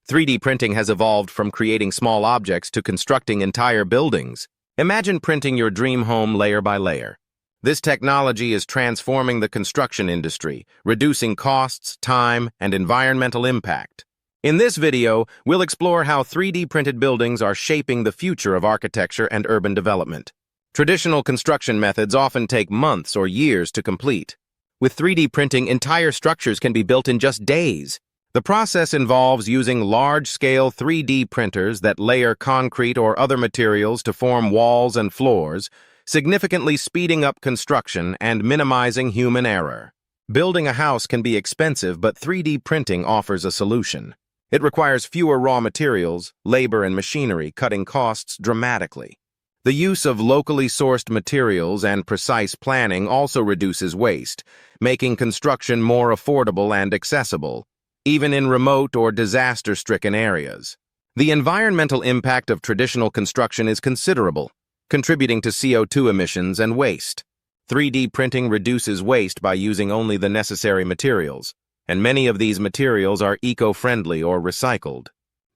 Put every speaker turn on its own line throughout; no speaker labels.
3D printing has evolved from creating small objects to constructing entire buildings. Imagine printing your dream home layer by layer. This technology is transforming the construction industry, reducing costs, time, and environmental impact. In this video, we'll explore how 3D printed buildings are shaping the future of architecture and urban development. Traditional construction methods often take months or years to complete. With 3D printing, entire structures can be built in just days. The process involves using large-scale 3D printers that layer concrete or other materials to form walls and floors, significantly speeding up construction and minimizing human error. Building a house can be expensive, but 3D printing offers a solution. It requires fewer raw materials, labor, and machinery, cutting costs dramatically. The use of locally sourced materials and precise planning also reduces waste, making construction more affordable and accessible, even in remote or disaster-stricken areas. The environmental impact of traditional construction is considerable, contributing to CO2 emissions and waste. 3D printing reduces waste by using only the necessary materials, and many of these materials are eco-friendly or recycled.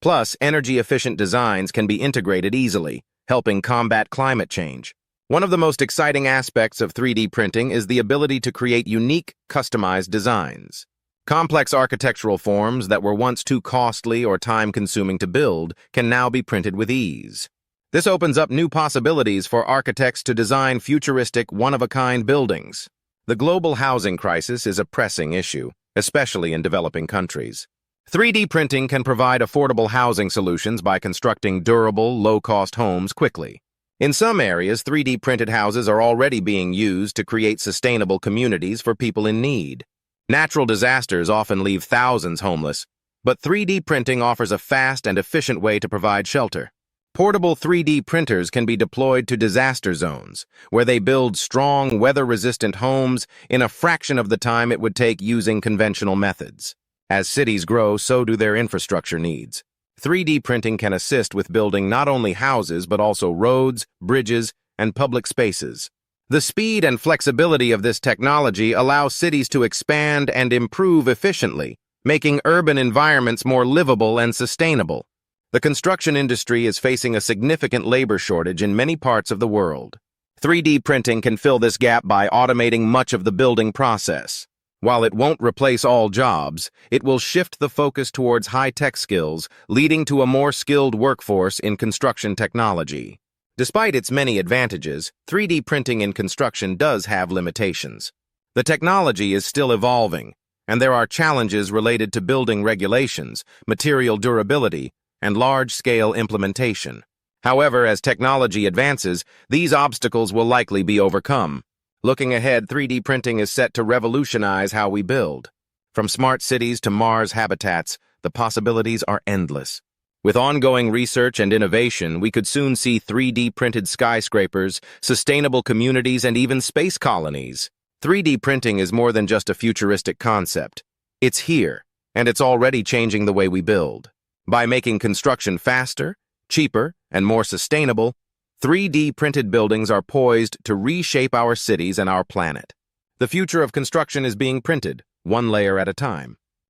Plus, energy-efficient designs can be integrated easily, helping combat climate change. One of the most exciting aspects of 3D printing is the ability to create unique, customized designs. Complex architectural forms that were once too costly or time-consuming to build can now be printed with ease. This opens up new possibilities for architects to design futuristic, one-of-a-kind buildings. The global housing crisis is a pressing issue, especially in developing countries. 3D printing can provide affordable housing solutions by constructing durable, low-cost homes quickly. In some areas, 3D printed houses are already being used to create sustainable communities for people in need. Natural disasters often leave thousands homeless, but 3D printing offers a fast and efficient way to provide shelter. Portable 3D printers can be deployed to disaster zones, where they build strong, weather-resistant homes in a fraction of the time it would take using conventional methods. As cities grow, so do their infrastructure needs. 3D printing can assist with building not only houses, but also roads, bridges, and public spaces. The speed and flexibility of this technology allow cities to expand and improve efficiently, making urban environments more livable and sustainable. The construction industry is facing a significant labor shortage in many parts of the world. 3D printing can fill this gap by automating much of the building process. While it won't replace all jobs, it will shift the focus towards high-tech skills, leading to a more skilled workforce in construction technology. Despite its many advantages, 3D printing in construction does have limitations. The technology is still evolving, and there are challenges related to building regulations, material durability, and large-scale implementation. However, as technology advances, these obstacles will likely be overcome. Looking ahead, 3D printing is set to revolutionize how we build. From smart cities to Mars habitats, the possibilities are endless. With ongoing research and innovation, we could soon see 3D printed skyscrapers, sustainable communities, and even space colonies. 3D printing is more than just a futuristic concept. It's here, and it's already changing the way we build. By making construction faster, cheaper, and more sustainable, 3D printed buildings are poised to reshape our cities and our planet. The future of construction is being printed, one layer at a time.